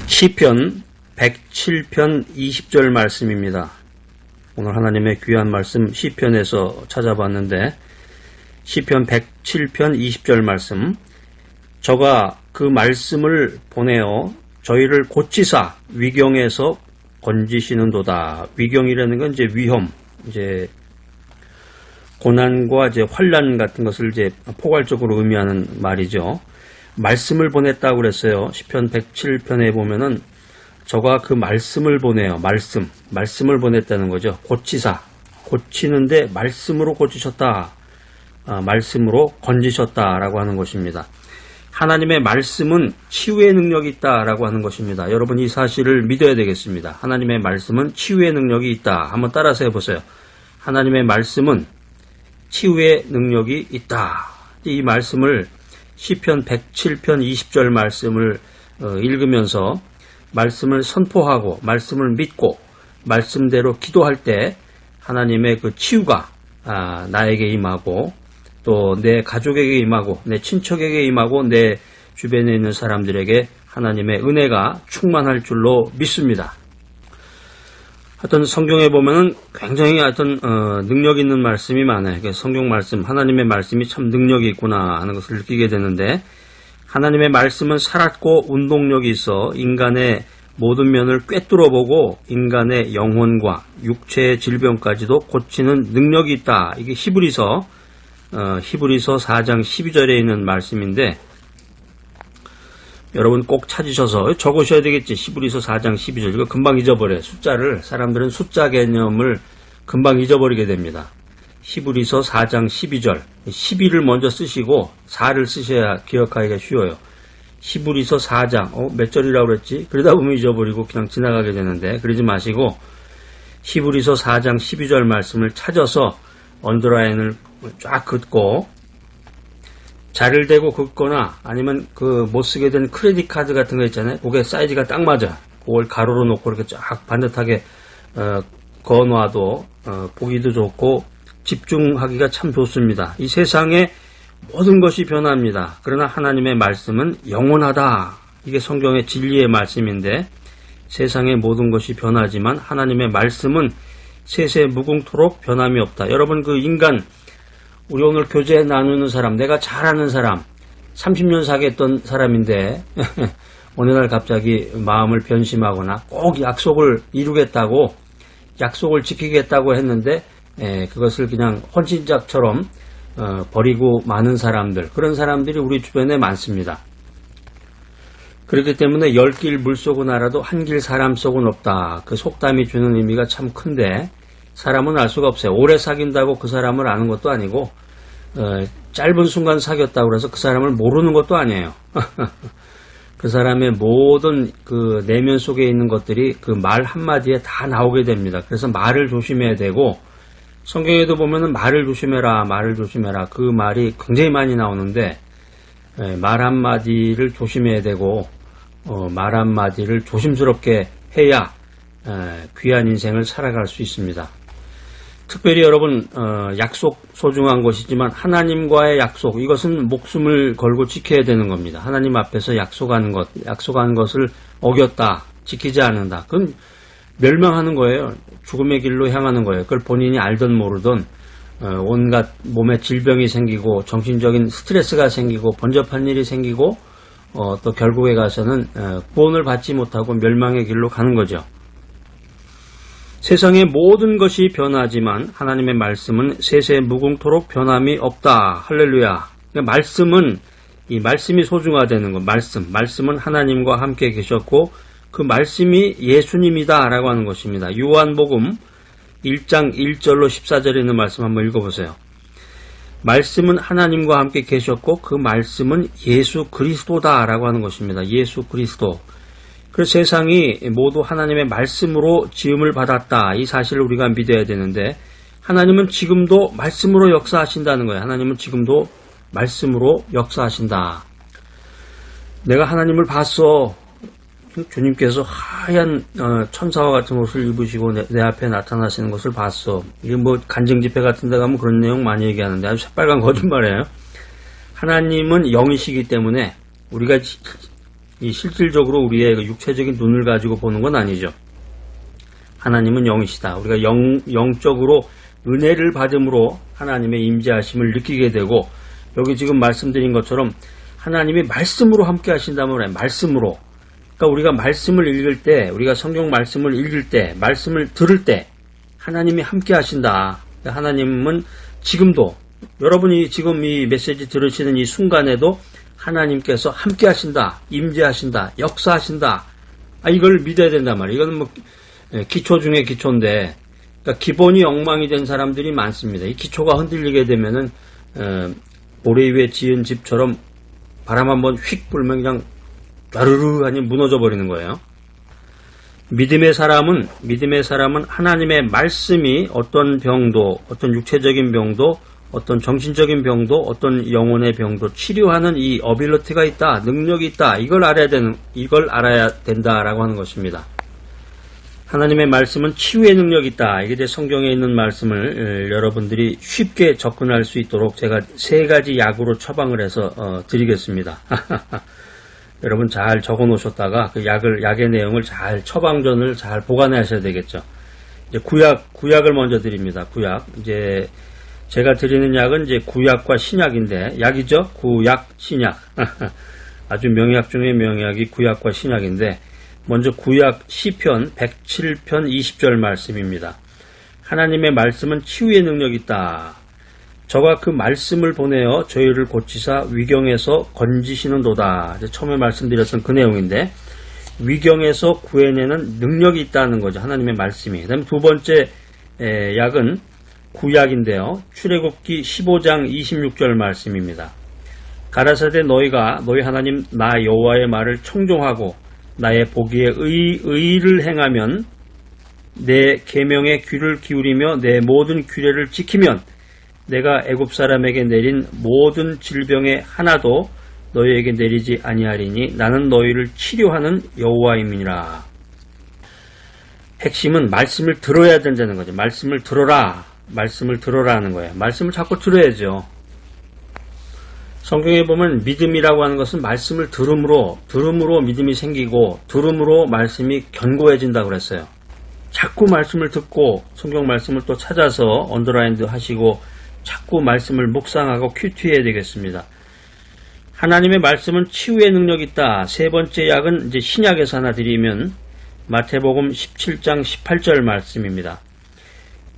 시편 107편 20절 말씀입니다. 오늘 하나님의 귀한 말씀 시편에서 찾아봤는데 시편 107편 20절 말씀, 저가 그 말씀을 보내어 저희를 고치사 위경에서 건지시는도다. 위경이라는 건 이제 위험, 이제 고난과 이제 환난 같은 것을 이제 포괄적으로 의미하는 말이죠. 말씀을 보냈다고 그랬어요. 시편 107편에 보면은 저가 그 말씀을 보내요. 말씀을 보냈다는 거죠. 고치사, 고치는데 말씀으로 고치셨다. 말씀으로 건지셨다라고 하는 것입니다. 하나님의 말씀은 치유의 능력이 있다라고 하는 것입니다. 여러분 이 사실을 믿어야 되겠습니다. 하나님의 말씀은 치유의 능력이 있다. 한번 따라서 해보세요. 하나님의 말씀은 치유의 능력이 있다. 이 말씀을 시편 107편 20절 말씀을 읽으면서 말씀을 선포하고 말씀을 믿고 말씀대로 기도할 때 하나님의 그 치유가 나에게 임하고 또 내 가족에게 임하고 내 친척에게 임하고 내 주변에 있는 사람들에게 하나님의 은혜가 충만할 줄로 믿습니다. 하여튼 성경에 보면은 굉장히 능력 있는 말씀이 많아요. 성경 말씀, 하나님의 말씀이 참 능력이 있구나 하는 것을 느끼게 되는데, 하나님의 말씀은 살았고 운동력이 있어 인간의 모든 면을 꿰뚫어보고 인간의 영혼과 육체의 질병까지도 고치는 능력이 있다. 이게 히브리서 4장 12절에 있는 말씀인데, 여러분 꼭 찾으셔서 적으셔야 되겠지. 히브리서 4장 12절. 이거 금방 잊어버려요. 사람들은 숫자 개념을 금방 잊어버리게 됩니다. 히브리서 4장 12절. 12를 먼저 쓰시고 4를 쓰셔야 기억하기가 쉬워요. 히브리서 4장, 몇 절이라고 그랬지? 그러다 보면 잊어버리고 그냥 지나가게 되는데, 그러지 마시고 히브리서 4장 12절 말씀을 찾아서 언더라인을 쫙 긋고 자를 대고 긋거나 아니면 그 못 쓰게 된 크레딧 카드 같은 거 있잖아요. 그게 사이즈가 딱 맞아. 그걸 가로로 놓고 이렇게 쫙 반듯하게 거놔도 보기도 좋고 집중하기가 참 좋습니다. 이 세상에 모든 것이 변합니다. 그러나 하나님의 말씀은 영원하다. 이게 성경의 진리의 말씀인데, 세상의 모든 것이 변하지만 하나님의 말씀은 세세 무궁토록 변함이 없다. 여러분 그 인간, 우리 오늘 교제 나누는 사람, 내가 잘 아는 사람, 30년 사귀었던 사람인데 어느 날 갑자기 마음을 변심하거나 꼭 약속을 이루겠다고, 약속을 지키겠다고 했는데 그것을 그냥 헌신작처럼 버리고 마는 사람들, 그런 사람들이 우리 주변에 많습니다. 그렇기 때문에 10길 물속은 알아도 한 길 사람 속은 없다. 그 속담이 주는 의미가 참 큰데, 사람은 알 수가 없어요. 오래 사귄다고 그 사람을 아는 것도 아니고 짧은 순간 사귀었다고 해서 그 사람을 모르는 것도 아니에요. 그 사람의 모든 그 내면 속에 있는 것들이 그 말 한마디에 다 나오게 됩니다. 그래서 말을 조심해야 되고, 성경에도 보면은 말을 조심해라 그 말이 굉장히 많이 나오는데, 말 한마디를 조심해야 되고 말 한마디를 조심스럽게 해야 귀한 인생을 살아갈 수 있습니다. 특별히 여러분 약속 소중한 것이지만 하나님과의 약속, 이것은 목숨을 걸고 지켜야 되는 겁니다. 하나님 앞에서 약속한 것을 어겼다, 지키지 않는다, 그건 멸망하는 거예요. 죽음의 길로 향하는 거예요. 그걸 본인이 알든 모르든 온갖 몸에 질병이 생기고 정신적인 스트레스가 생기고 번잡한 일이 생기고 또 결국에 가서는 구원을 받지 못하고 멸망의 길로 가는 거죠. 세상의 모든 것이 변하지만 하나님의 말씀은 세세 무궁토록 변함이 없다. 할렐루야. 이 말씀이 소중하다는 것. 말씀은 하나님과 함께 계셨고 그 말씀이 예수님이다 라고 하는 것입니다. 요한복음 1장 1절로 14절에 있는 말씀 한번 읽어보세요. 말씀은 하나님과 함께 계셨고 그 말씀은 예수 그리스도다 라고 하는 것입니다. 예수 그리스도. 그래서 세상이 모두 하나님의 말씀으로 지음을 받았다. 이 사실을 우리가 믿어야 되는데, 하나님은 지금도 말씀으로 역사하신다는 거예요. 하나님은 지금도 말씀으로 역사하신다. 내가 하나님을 봤어. 주님께서 하얀 천사와 같은 옷을 입으시고 내 앞에 나타나시는 것을 봤어. 이게 뭐 간증 집회 같은 데 가면 그런 내용 많이 얘기하는데 아주 새빨간 거짓말이에요. 하나님은 영이시기 때문에 우리가 이 실질적으로 우리의 그 육체적인 눈을 가지고 보는 건 아니죠. 하나님은 영이시다. 우리가 영적으로 은혜를 받음으로 하나님의 임재하심을 느끼게 되고, 여기 지금 말씀드린 것처럼 하나님이 말씀으로 함께 하신다면 그래. 말씀으로. 그러니까 우리가 말씀을 읽을 때, 우리가 성경 말씀을 읽을 때, 말씀을 들을 때 하나님이 함께 하신다. 하나님은 지금도, 여러분이 지금 이 메시지 들으시는 이 순간에도 하나님께서 함께 하신다, 임재하신다, 역사하신다. 이걸 믿어야 된단 말이에요. 이건 뭐 기초 중에 기초인데, 그러니까 기본이 엉망이 된 사람들이 많습니다. 이 기초가 흔들리게 되면은 모래 위에 지은 집처럼 바람 한번 휙 불면 그냥 야르르 하니 무너져 버리는 거예요. 믿음의 사람은 하나님의 말씀이 어떤 병도, 어떤 육체적인 병도, 어떤 정신적인 병도, 어떤 영혼의 병도 치료하는 이 어빌리티가 있다, 능력이 있다. 이걸 알아야 된다라고 하는 것입니다. 하나님의 말씀은 치유의 능력이 있다. 이게 이제 성경에 있는 말씀을 여러분들이 쉽게 접근할 수 있도록 제가 3가지 약으로 처방을 해서 드리겠습니다. 여러분 잘 적어 놓으셨다가 그 약의 내용을 잘 처방전을 잘 보관하셔야 되겠죠. 이제 구약을 먼저 드립니다. 구약. 이제 제가 드리는 약은 이제 구약과 신약인데, 약이죠? 구약, 신약. 아주 명약 중에 명약이 구약과 신약인데, 먼저 구약 시편 107편 20절 말씀입니다. 하나님의 말씀은 치유의 능력이 있다. 저가 그 말씀을 보내어 저희를 고치사 위경에서 건지시는도다. 처음에 말씀드렸던 그 내용인데, 위경에서 구해내는 능력이 있다는 거죠. 하나님의 말씀이. 그 다음에 두 번째 약은 구약인데요. 출애굽기 15장 26절 말씀입니다. 가라사대 너희가 너희 하나님 나 여호와의 말을 청종하고 나의 보기에 의를 행하면, 내 계명에 귀를 기울이며 내 모든 규례를 지키면 내가 애굽 사람에게 내린 모든 질병의 하나도 너희에게 내리지 아니하리니 나는 너희를 치료하는 여호와임이니라. 핵심은 말씀을 들어야 된다는 거죠. 말씀을 들어라 하는 거예요. 말씀을 자꾸 들어야죠. 성경에 보면 믿음이라고 하는 것은 말씀을 들음으로 믿음이 생기고, 들음으로 말씀이 견고해진다고 그랬어요. 자꾸 말씀을 듣고 성경 말씀을 또 찾아서 언더라인도 하시고 자꾸 말씀을 묵상하고 큐티해야 되겠습니다. 하나님의 말씀은 치유의 능력이 있다. 3번째 약은 이제 신약에서 하나 드리면 마태복음 17장 18절 말씀입니다.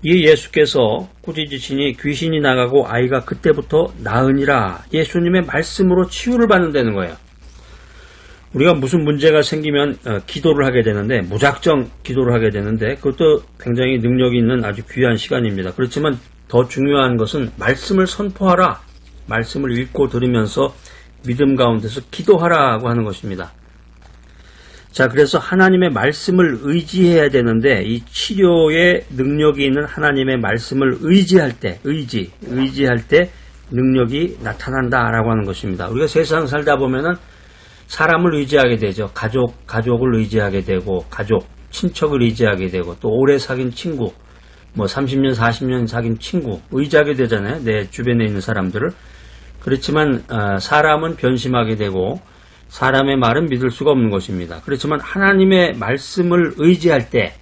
이 예수께서 꾸짖으시니 귀신이 나가고 아이가 그때부터 나으니라. 예수님의 말씀으로 치유를 받는다는 거예요. 우리가 무슨 문제가 생기면 기도를 하게 되는데, 무작정 기도를 하게 되는데, 그것도 굉장히 능력이 있는 아주 귀한 시간입니다. 그렇지만 더 중요한 것은 말씀을 선포하라, 말씀을 읽고 들으면서 믿음 가운데서 기도하라고 하는 것입니다. 자, 그래서 하나님의 말씀을 의지해야 되는데, 이 치료의 능력이 있는 하나님의 말씀을 의지할 때 능력이 나타난다라고 하는 것입니다. 우리가 세상 살다 보면은 사람을 의지하게 되죠. 가족을 의지하게 되고, 친척을 의지하게 되고, 또 오래 사귄 친구, 30년, 40년 사귄 친구 의지하게 되잖아요. 내 주변에 있는 사람들을. 그렇지만 사람은 변심하게 되고, 사람의 말은 믿을 수가 없는 것입니다. 그렇지만 하나님의 말씀을 의지할 때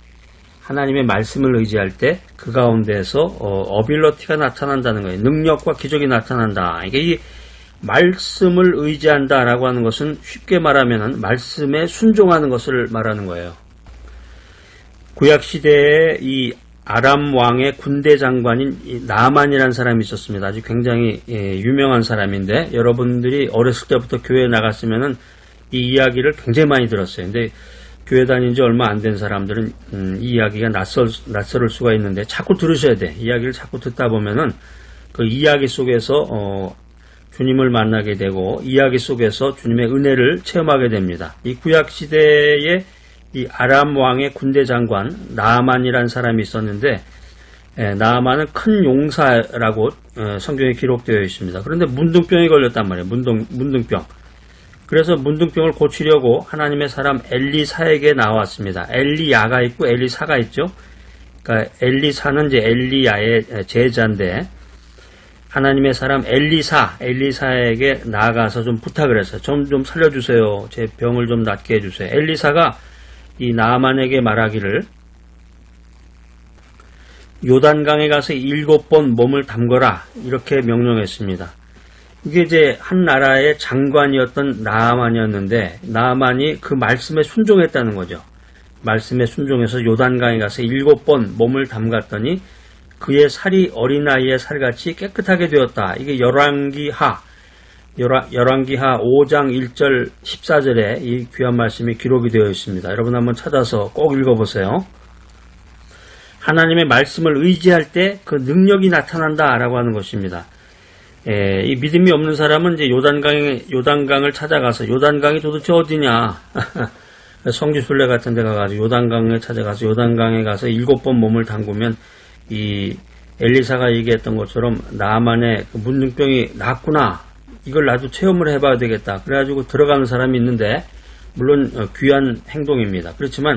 그 가운데서 어빌러티가 나타난다는 거예요. 능력과 기적이 나타난다. 이게 이 말씀을 의지한다라고 하는 것은 쉽게 말하면 말씀에 순종하는 것을 말하는 거예요. 구약 시대에 이 아람 왕의 군대 장관인 나만이라는 사람이 있었습니다. 아주 굉장히 유명한 사람인데, 여러분들이 어렸을 때부터 교회에 나갔으면은 이 이야기를 굉장히 많이 들었어요. 근데 교회 다닌 지 얼마 안 된 사람들은 이 이야기가 낯설을 수가 있는데 자꾸 들으셔야 돼. 이야기를 자꾸 듣다 보면은 그 이야기 속에서 주님을 만나게 되고, 이야기 속에서 주님의 은혜를 체험하게 됩니다. 이 구약 시대에 이 아람 왕의 군대 장관 나아만이라는 사람이 있었는데, 나아만은 큰 용사라고 성경에 기록되어 있습니다. 그런데 문둥병이 걸렸단 말이에요. 문둥병. 그래서 문둥병을 고치려고 하나님의 사람 엘리사에게 나왔습니다. 엘리야가 있고 엘리사가 있죠. 그러니까 엘리사는 이제 엘리야의 제자인데, 하나님의 사람 엘리사에게 나아가서 좀 부탁을 했어요. 좀 살려주세요. 제 병을 좀 낫게 해주세요. 엘리사가 이 나아만에게 말하기를 요단강에 가서 7번 몸을 담거라 이렇게 명령했습니다. 이게 이제 한 나라의 장관이었던 나아만이었는데 나아만이 그 말씀에 순종했다는 거죠. 말씀에 순종해서 요단강에 가서 7번 몸을 담갔더니 그의 살이 어린아이의 살같이 깨끗하게 되었다. 이게 열왕기하 5장 1절 14절에 이 귀한 말씀이 기록이 되어 있습니다. 여러분 한번 찾아서 꼭 읽어보세요. 하나님의 말씀을 의지할 때 그 능력이 나타난다라고 하는 것입니다. 이 믿음이 없는 사람은 이제 요단강을 찾아가서 요단강이 도대체 어디냐? 성지순례 같은 데 가가지고 요단강에 찾아가서 요단강에 가서 7번 몸을 담그면 이 엘리사가 얘기했던 것처럼 나만의 그 문둥병이 낫구나. 이걸 나도 체험을 해봐야 되겠다. 그래가지고 들어가는 사람이 있는데 물론 귀한 행동입니다. 그렇지만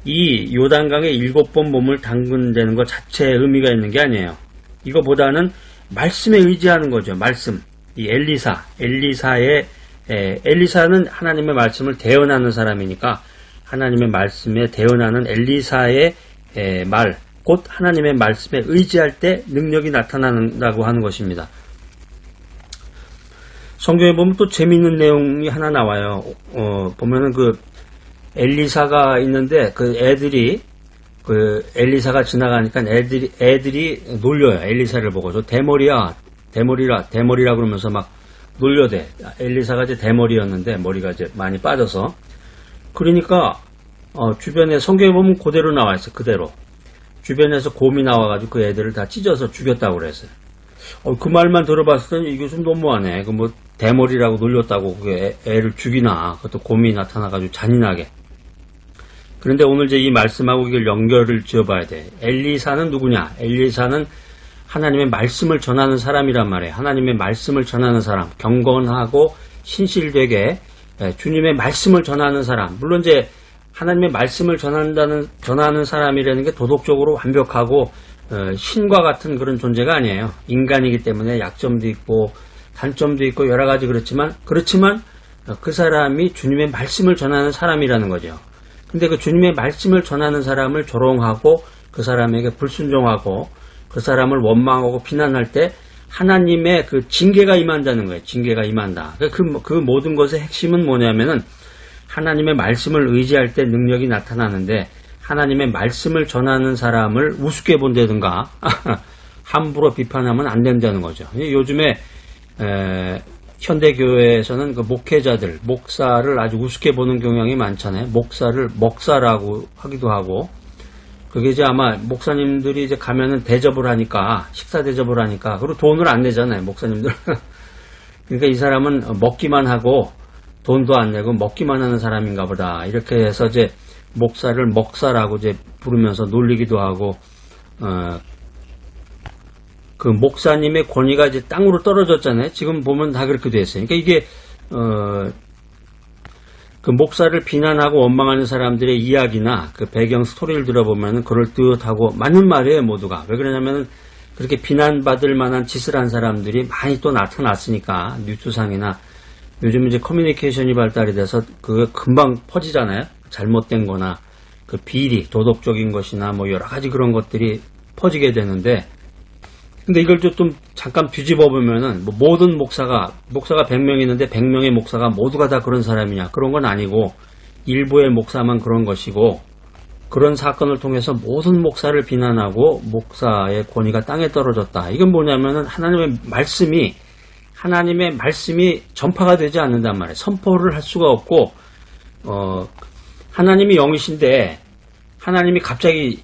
이 요단강에 7번 몸을 담근다는 것 자체에 의미가 있는 게 아니에요. 이거보다는 말씀에 의지하는 거죠. 말씀. 이 엘리사는 하나님의 말씀을 대언하는 사람이니까 하나님의 말씀에 대언하는 엘리사의 말, 곧 하나님의 말씀에 의지할 때 능력이 나타난다고 하는 것입니다. 성경에 보면 또 재미있는 내용이 하나 나와요. 보면은 그 엘리사가 있는데 그 애들이 그 엘리사가 지나가니까 애들이 놀려요. 엘리사를 보고 저 대머리라 그러면서 막 놀려대. 엘리사가 이제 대머리였는데 머리가 이제 많이 빠져서 그러니까 주변에 성경에 보면 그대로 나와 있어. 그대로 주변에서 곰이 나와가지고 그 애들을 다 찢어서 죽였다고 그랬어요. 그 말만 들어봤을 때 이게 좀 너무하네. 그 뭐 대머리라고 놀렸다고 그게 애를 죽이나. 그것도 곰이 나타나가지고 잔인하게. 그런데 오늘 이제 이 말씀하고 이걸 연결을 지어봐야 돼. 엘리사는 누구냐? 엘리사는 하나님의 말씀을 전하는 사람이란 말이에요. 하나님의 말씀을 전하는 사람, 경건하고 신실되게 주님의 말씀을 전하는 사람. 물론 이제 하나님의 말씀을 전하는 사람이라는 게 도덕적으로 완벽하고 신과 같은 그런 존재가 아니에요. 인간이기 때문에 약점도 있고 단점도 있고 여러 가지 그렇지만 그 사람이 주님의 말씀을 전하는 사람이라는 거죠. 근데 그 주님의 말씀을 전하는 사람을 조롱하고 그 사람에게 불순종하고 그 사람을 원망하고 비난할 때 하나님의 그 징계가 임한다는 거예요. 징계가 임한다. 그 모든 것의 핵심은 뭐냐면은 하나님의 말씀을 의지할 때 능력이 나타나는데 하나님의 말씀을 전하는 사람을 우습게 본다든가 함부로 비판하면 안 된다는 거죠. 요즘에 현대교회에서는 그 목사를 아주 우습게 보는 경향이 많잖아요. 목사를 먹사라고 하기도 하고 그게 이제 아마 목사님들이 이제 가면은 대접을 하니까 식사 대접을 하니까 그리고 돈을 안 내잖아요. 목사님들. 그러니까 이 사람은 먹기만 하고 돈도 안 내고 먹기만 하는 사람인가 보다. 이렇게 해서 이제 목사를 먹사라고 이제 부르면서 놀리기도 하고, 그 목사님의 권위가 이제 땅으로 떨어졌잖아요. 지금 보면 다 그렇게 됐어요. 그러니까 이게, 그 목사를 비난하고 원망하는 사람들의 이야기나 그 배경 스토리를 들어보면 그럴듯하고 맞는 말이에요, 모두가. 왜 그러냐면은 그렇게 비난받을 만한 짓을 한 사람들이 많이 또 나타났으니까, 뉴스상이나 요즘 이제 커뮤니케이션이 발달이 돼서 그게 금방 퍼지잖아요. 잘못된 거나 그 비리, 도덕적인 것이나 뭐 여러 가지 그런 것들이 퍼지게 되는데, 근데 이걸 좀 잠깐 뒤집어 보면은 뭐 모든 목사가 100명 있는데 100명의 목사가 모두가 다 그런 사람이냐? 그런 건 아니고 일부의 목사만 그런 것이고, 그런 사건을 통해서 모든 목사를 비난하고 목사의 권위가 땅에 떨어졌다. 이건 뭐냐면은 하나님의 말씀이 전파가 되지 않는단 말이에요. 선포를 할 수가 없고, 하나님이 영이신데 하나님이 갑자기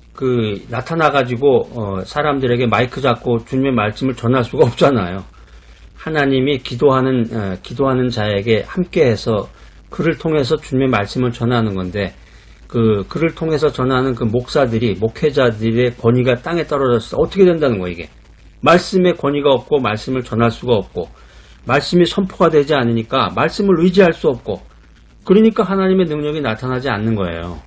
나타나가지고 사람들에게 마이크 잡고 주님의 말씀을 전할 수가 없잖아요. 하나님이 기도하는 자에게 함께해서 그를 통해서 주님의 말씀을 전하는 건데, 그를 통해서 전하는 그 목회자들의 권위가 땅에 떨어졌어. 어떻게 된다는 거예요, 이게? 말씀의 권위가 없고 말씀을 전할 수가 없고 말씀이 선포가 되지 않으니까 말씀을 의지할 수 없고, 그러니까 하나님의 능력이 나타나지 않는 거예요.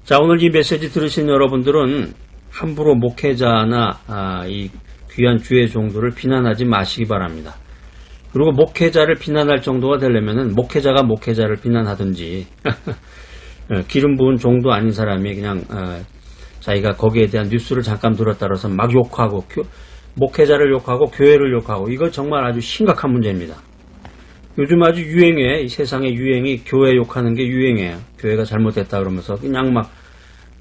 자, 오늘 이 메시지 들으신 여러분들은 함부로 목회자나 이 귀한 주의 종도를 비난하지 마시기 바랍니다. 그리고 목회자를 비난할 정도가 되려면은 목회자가 목회자를 비난하든지 기름 부은 종도 아닌 사람이 그냥 자기가 거기에 대한 뉴스를 잠깐 들었다 그래서 막 욕하고 목회자를 욕하고 교회를 욕하고 이거 정말 아주 심각한 문제입니다. 요즘 아주 유행해. 이 세상의 유행이 교회 욕하는 게 유행이에요. 교회가 잘못됐다 그러면서 그냥 막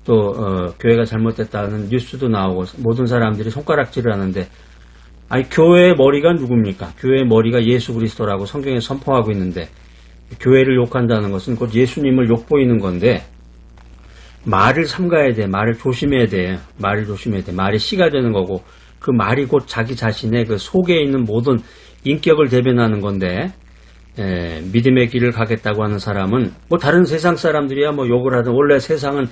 또 교회가 잘못됐다는 뉴스도 나오고 모든 사람들이 손가락질을 하는데 아니 교회의 머리가 누굽니까? 교회의 머리가 예수 그리스도라고 성경에 선포하고 있는데 교회를 욕한다는 것은 곧 예수님을 욕보이는 건데 말을 삼가야 돼. 말을 조심해야 돼. 말을 조심해야 돼. 말이 씨가 되는 거고 그 말이 곧 자기 자신의 그 속에 있는 모든 인격을 대변하는 건데 믿음의 길을 가겠다고 하는 사람은 뭐 다른 세상 사람들이야 뭐 욕을 하든 원래 세상은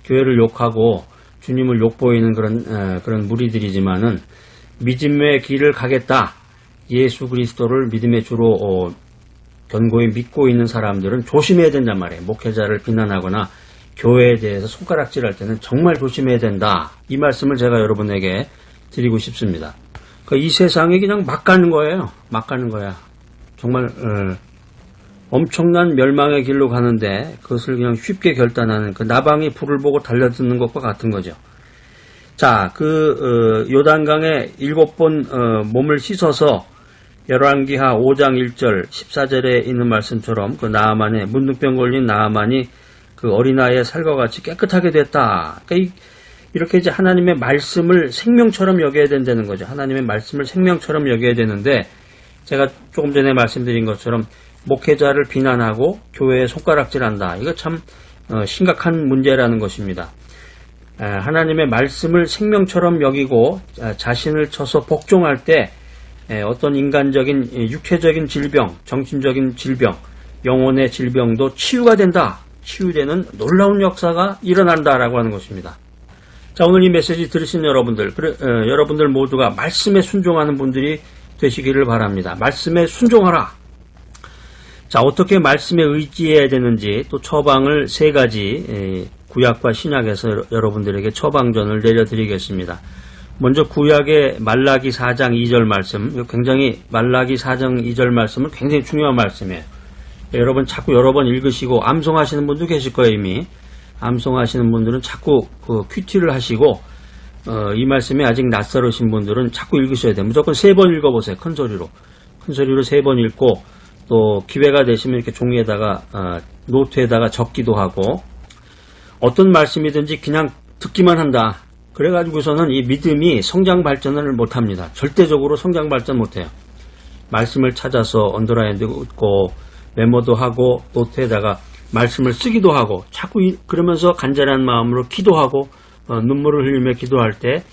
교회를 욕하고 주님을 욕보이는 그런 무리들이지만은 믿음의 길을 가겠다. 예수 그리스도를 믿음의 주로 견고히 믿고 있는 사람들은 조심해야 된단 말이에요. 목회자를 비난하거나 교회에 대해서 손가락질할 때는 정말 조심해야 된다. 이 말씀을 제가 여러분에게 드리고 싶습니다. 이 세상에 그냥 막 가는 거예요. 막 가는 거야. 정말 엄청난 멸망의 길로 가는데 그것을 그냥 쉽게 결단하는 그 나방이 불을 보고 달려드는 것과 같은 거죠. 자, 요단강에 7번 몸을 씻어서 열왕기하 5장 1절 14절에 있는 말씀처럼 그 나아만의 문둥병 걸린 나아만이 그 어린아이의 살과 같이 깨끗하게 됐다. 그러니까 이렇게 이제 하나님의 말씀을 생명처럼 여겨야 된다는 거죠. 하나님의 말씀을 생명처럼 여겨야 되는데 제가 조금 전에 말씀드린 것처럼 목회자를 비난하고 교회에 손가락질한다. 이거 참 심각한 문제라는 것입니다. 하나님의 말씀을 생명처럼 여기고 자신을 쳐서 복종할 때 어떤 인간적인 육체적인 질병, 정신적인 질병, 영혼의 질병도 치유가 된다. 치유되는 놀라운 역사가 일어난다라고 하는 것입니다. 자, 오늘 이 메시지 들으신 여러분들, 여러분들 모두가 말씀에 순종하는 분들이 되시기를 바랍니다. 말씀에 순종하라. 자, 어떻게 말씀에 의지해야 되는지 또 처방을 3가지 구약과 신약에서 여러분들에게 처방전을 내려드리겠습니다. 먼저 구약의 말라기 4장 2절 말씀, 굉장히 말라기 4장 2절 말씀은 굉장히 중요한 말씀이에요. 여러분 자꾸 여러 번 읽으시고 암송하시는 분도 계실 거예요. 이미 암송하시는 분들은 자꾸 큐티를 하시고 이 말씀이 아직 낯설으신 분들은 자꾸 읽으셔야 돼요. 무조건 3번 읽어보세요. 큰 소리로 3번 읽고 또 기회가 되시면 이렇게 종이에다가 노트에다가 적기도 하고 어떤 말씀이든지 그냥 듣기만 한다. 그래가지고서는 이 믿음이 성장 발전을 못합니다. 절대적으로 성장 발전 못해요. 말씀을 찾아서 언더라인도 읽고 메모도 하고 노트에다가 말씀을 쓰기도 하고 자꾸 그러면서 간절한 마음으로 기도하고 눈물을 흘리며 기도할 때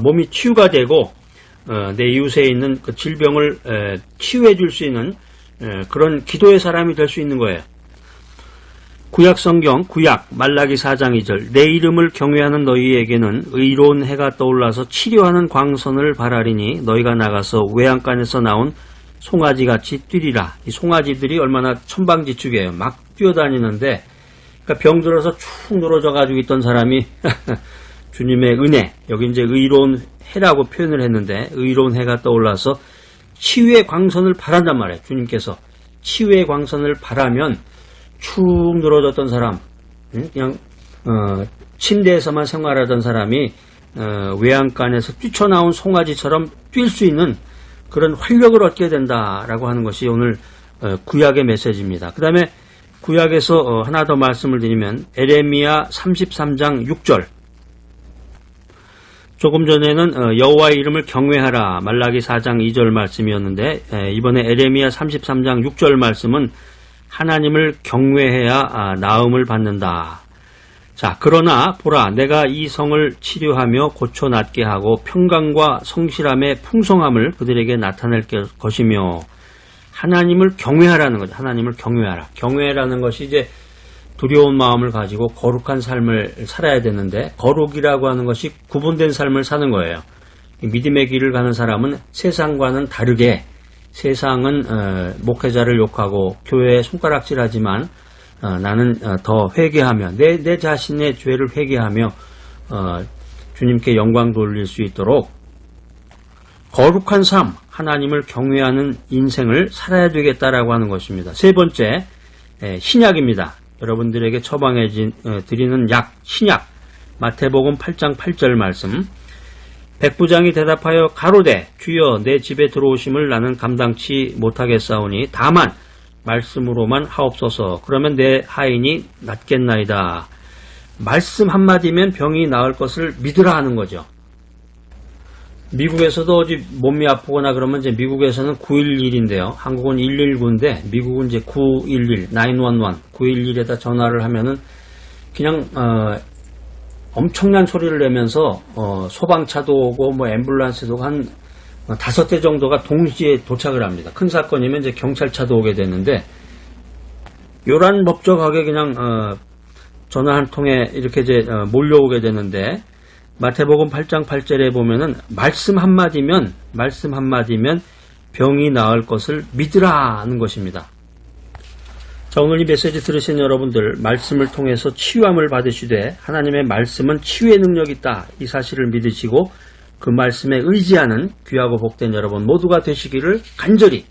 몸이 치유가 되고 내 이웃에 있는 그 질병을 치유해 줄 수 있는 그런 기도의 사람이 될 수 있는 거예요. 구약 성경 구약 말라기 4장 2절 내 이름을 경외하는 너희에게는 의로운 해가 떠올라서 치료하는 광선을 바라리니 너희가 나가서 외양간에서 나온 송아지같이 뛰리라. 이 송아지들이 얼마나 천방지축이에요. 막 뛰어다니는데 그러니까 병들어서 축 늘어져 가지고 있던 사람이 주님의 은혜, 여기 이제 의로운 해라고 표현을 했는데 의로운 해가 떠올라서 치유의 광선을 바란단 말이에요. 주님께서 치유의 광선을 바라면 축 늘어졌던 사람, 그냥 침대에서만 생활하던 사람이 외양간에서 뛰쳐나온 송아지처럼 뛸 수 있는 그런 활력을 얻게 된다라고 하는 것이 오늘 구약의 메시지입니다. 그 다음에 구약에서 하나 더 말씀을 드리면 에레미야 33장 6절 조금 전에는 여호와의 이름을 경외하라 말라기 4장 2절 말씀이었는데 이번에 에레미야 33장 6절 말씀은 하나님을 경외해야 나음을 받는다. 자, 그러나 보라 내가 이 성을 치료하며 고쳐 낫게 하고 평강과 성실함의 풍성함을 그들에게 나타낼 것이며 하나님을 경외하라는 거죠. 하나님을 경외하라. 경외라는 것이 이제 두려운 마음을 가지고 거룩한 삶을 살아야 되는데 거룩이라고 하는 것이 구분된 삶을 사는 거예요. 믿음의 길을 가는 사람은 세상과는 다르게 세상은 목회자를 욕하고 교회에 손가락질하지만 나는 더 회개하며 내 자신의 죄를 회개하며 주님께 영광 돌릴 수 있도록 거룩한 삶, 하나님을 경외하는 인생을 살아야 되겠다라고 하는 것입니다. 세 번째, 신약입니다. 여러분들에게 처방해 드리는 약, 신약. 마태복음 8장 8절 말씀. 백부장이 대답하여 가로되 주여 내 집에 들어오심을 나는 감당치 못하겠사오니 다만 말씀으로만 하옵소서. 그러면 내 하인이 낫겠나이다. 말씀 한마디면 병이 나을 것을 믿으라 하는 거죠. 미국에서도 어디 몸이 아프거나 그러면 이제 미국에서는 911인데요. 한국은 119인데 미국은 이제 911, 911, 911에다 전화를 하면은 그냥 엄청난 소리를 내면서 소방차도 오고 뭐 앰뷸런스도 오고 한 5대 정도가 동시에 도착을 합니다. 큰 사건이면 이제 경찰차도 오게 되는데 요란 법적하게 그냥 전화 한 통에 이렇게 이제 몰려오게 되는데 마태복음 8장 8절에 보면은 말씀 한마디면 병이 나을 것을 믿으라 하는 것입니다. 자, 오늘 이 메시지 들으신 여러분들, 말씀을 통해서 치유함을 받으시되 하나님의 말씀은 치유의 능력이 있다. 이 사실을 믿으시고 그 말씀에 의지하는 귀하고 복된 여러분 모두가 되시기를 간절히